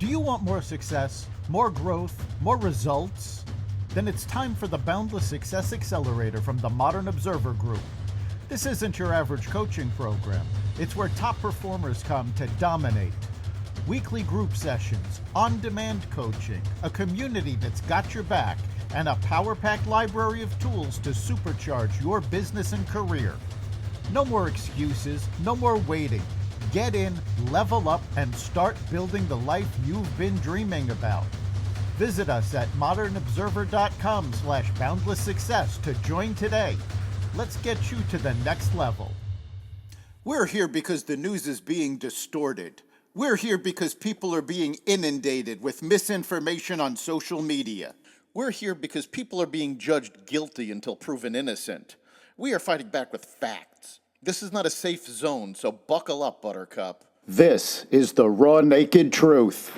Do you want more success, more growth, more results? Then it's time for the Boundless Success Accelerator from the Modern Observer Group. This isn't your average coaching program. It's where top performers come to dominate. Weekly group sessions, on-demand coaching, a community that's got your back, and a power-packed library of tools to supercharge your business and career. No more excuses, no more waiting. Get in, level up, and start building the life you've been dreaming about. Visit us at modernobserver.com/boundlesssuccess to join today. Let's get you to the next level. We're here because the news is being distorted. We're here because people are being inundated with misinformation on social media. We're here because people are being judged guilty until proven innocent. We are fighting back with facts. This is not a safe zone, so buckle up, Buttercup. This is the raw, naked truth.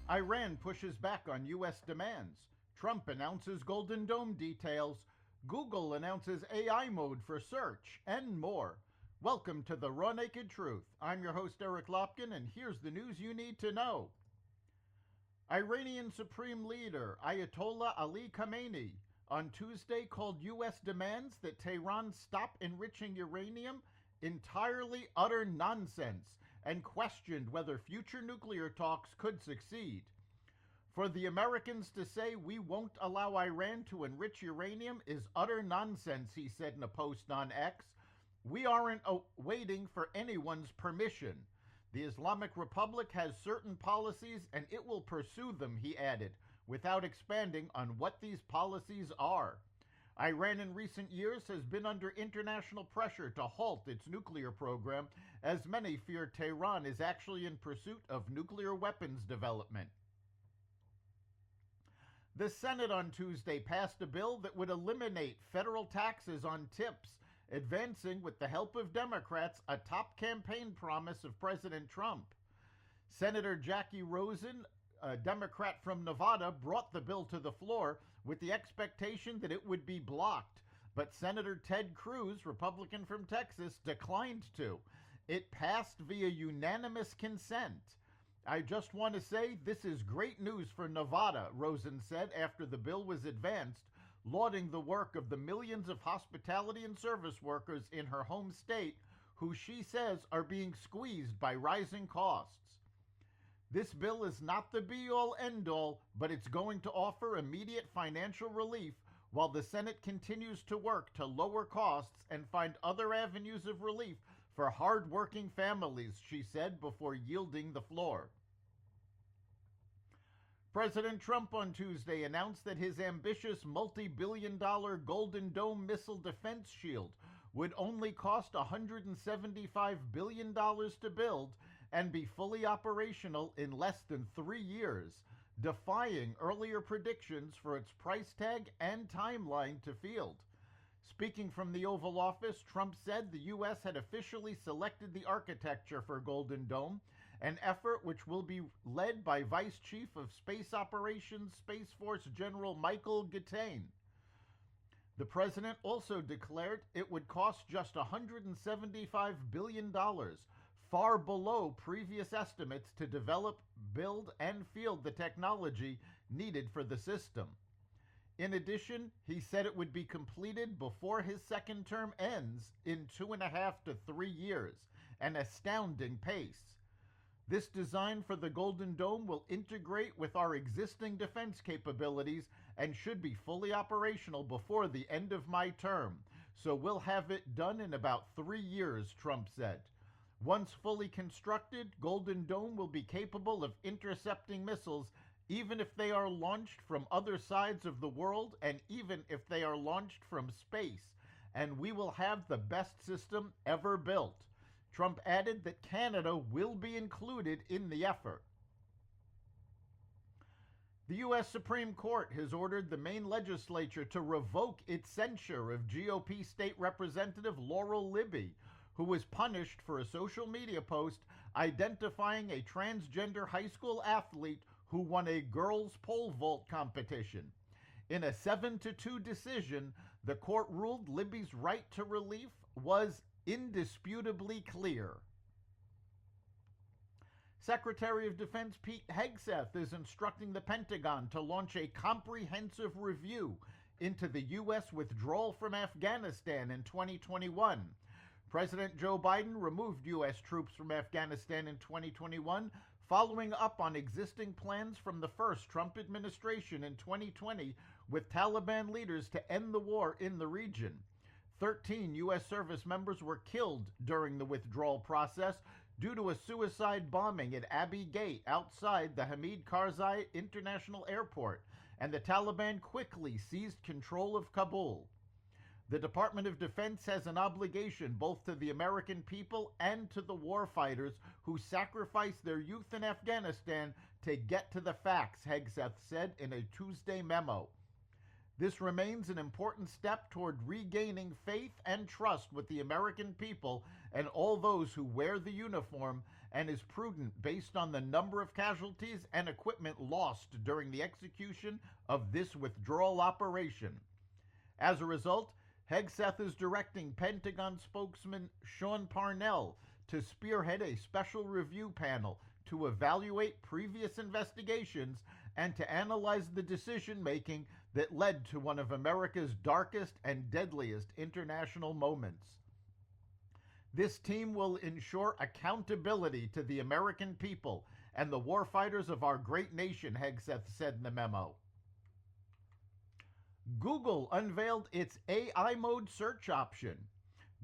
Iran pushes back on U.S. demands. Trump announces Golden Dome details. Google announces AI mode for search, and more. Welcome to the Raw Naked Truth. I'm your host, Eric Lopkin, and here's the news you need to know. Iranian Supreme Leader Ayatollah Ali Khamenei on Tuesday called U.S. demands that Tehran stop enriching uranium entirely utter nonsense and questioned whether future nuclear talks could succeed. For the Americans to say we won't allow Iran to enrich uranium is utter nonsense, he said in a post on X. We aren't waiting for anyone's permission. The Islamic Republic has certain policies and it will pursue them, he added, without expanding on what these policies are. Iran in recent years has been under international pressure to halt its nuclear program, as many fear Tehran is actually in pursuit of nuclear weapons development. The Senate on Tuesday passed a bill that would eliminate federal taxes on tips, advancing, with the help of Democrats, a top campaign promise of President Trump. Senator Jackie Rosen, a Democrat from Nevada, brought the bill to the floor with the expectation that it would be blocked, but Senator Ted Cruz, Republican from Texas, declined to. It passed via unanimous consent. I just want to say this is great news for Nevada, Rosen said after the bill was advanced, lauding the work of the millions of hospitality and service workers in her home state who she says are being squeezed by rising costs. This bill is not the be-all, end-all, but it's going to offer immediate financial relief while the Senate continues to work to lower costs and find other avenues of relief for hard-working families, she said before yielding the floor. President Trump on Tuesday announced that his ambitious multi-billion-dollar Golden Dome missile defense shield would only cost $175 billion to build and be fully operational in less than 3 years, defying earlier predictions for its price tag and timeline to field. Speaking from the Oval Office, Trump said the U.S. had officially selected the architecture for Golden Dome, an effort which will be led by Vice Chief of Space Operations Space Force General Michael Gitane. The president also declared it would cost just $175 billion, far below previous estimates to develop, build, and field the technology needed for the system. In addition, he said it would be completed before his second term ends in 2.5 to 3 years, an astounding pace. This design for the Golden Dome will integrate with our existing defense capabilities and should be fully operational before the end of my term, so we'll have it done in about 3 years, Trump said. Once fully constructed, Golden Dome will be capable of intercepting missiles even if they are launched from other sides of the world and even if they are launched from space, and we will have the best system ever built. Trump added that Canada will be included in the effort. The U.S. Supreme Court has ordered the Maine legislature to revoke its censure of GOP State Representative Laurel Libby, who was punished for a social media post identifying a transgender high school athlete who won a girls' pole vault competition. In a 7-2 decision, the court ruled Libby's right to relief was indisputably clear. Secretary of Defense Pete Hegseth is instructing the Pentagon to launch a comprehensive review into the U.S. withdrawal from Afghanistan in 2021. President Joe Biden removed U.S. troops from Afghanistan in 2021, following up on existing plans from the first Trump administration in 2020 with Taliban leaders to end the war in the region. 13 U.S. service members were killed during the withdrawal process due to a suicide bombing at Abbey Gate outside the Hamid Karzai International Airport, and the Taliban quickly seized control of Kabul. The Department of Defense has an obligation both to the American people and to the warfighters who sacrificed their youth in Afghanistan to get to the facts, Hegseth said in a Tuesday memo. This remains an important step toward regaining faith and trust with the American people and all those who wear the uniform, and is prudent based on the number of casualties and equipment lost during the execution of this withdrawal operation. As a result, Hegseth is directing Pentagon spokesman Sean Parnell to spearhead a special review panel to evaluate previous investigations and to analyze the decision-making that led to one of America's darkest and deadliest international moments. This team will ensure accountability to the American people and the warfighters of our great nation, Hegseth said in the memo. Google unveiled its AI mode search option.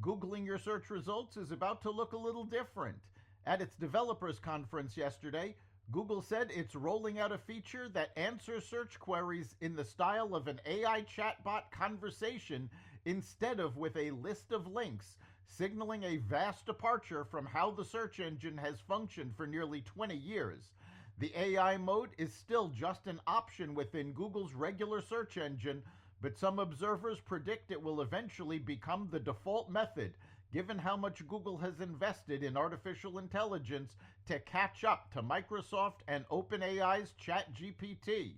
Googling your search results is about to look a little different. At its developers conference yesterday, Google said it's rolling out a feature that answers search queries in the style of an AI chatbot conversation instead of with a list of links, signaling a vast departure from how the search engine has functioned for nearly 20 years. The AI mode is still just an option within Google's regular search engine, but some observers predict it will eventually become the default method, given how much Google has invested in artificial intelligence to catch up to Microsoft and OpenAI's ChatGPT.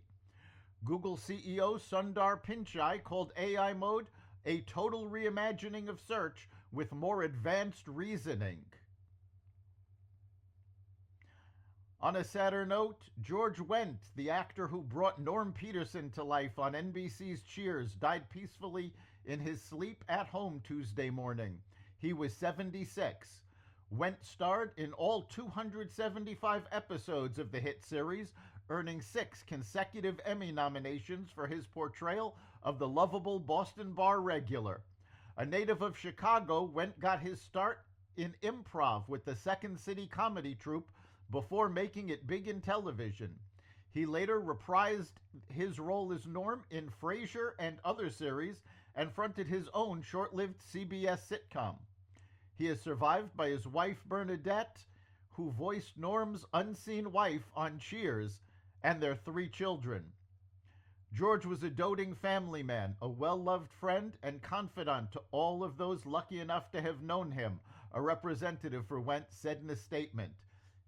Google CEO Sundar Pichai called AI mode a total reimagining of search with more advanced reasoning. On a sadder note, George Wendt, the actor who brought Norm Peterson to life on NBC's Cheers, died peacefully in his sleep at home Tuesday morning. He was 76. Wendt starred in all 275 episodes of the hit series, earning 6 consecutive Emmy nominations for his portrayal of the lovable Boston bar regular. A native of Chicago, Wendt got his start in improv with the Second City comedy troupe before making it big in television. He later reprised his role as Norm in Frasier and other series and fronted his own short-lived CBS sitcom. He is survived by his wife Bernadette, who voiced Norm's unseen wife on Cheers, and their 3 children. George was a doting family man, a well-loved friend, and confidant to all of those lucky enough to have known him, a representative for Wendt said in a statement.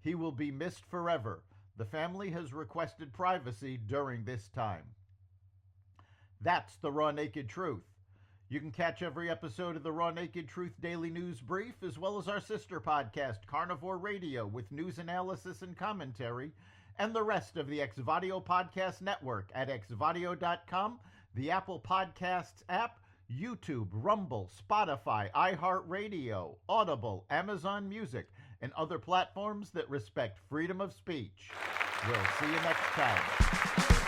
He will be missed forever. The family has requested privacy during this time. That's the Raw Naked Truth. You can catch every episode of the Raw Naked Truth Daily News Brief, as well as our sister podcast, Carnivore Radio, with news analysis and commentary, and the rest of the Xvadio Podcast Network at xvadio.com, the Apple Podcasts app, YouTube, Rumble, Spotify, iHeartRadio, Audible, Amazon Music, and other platforms that respect freedom of speech. We'll see you next time.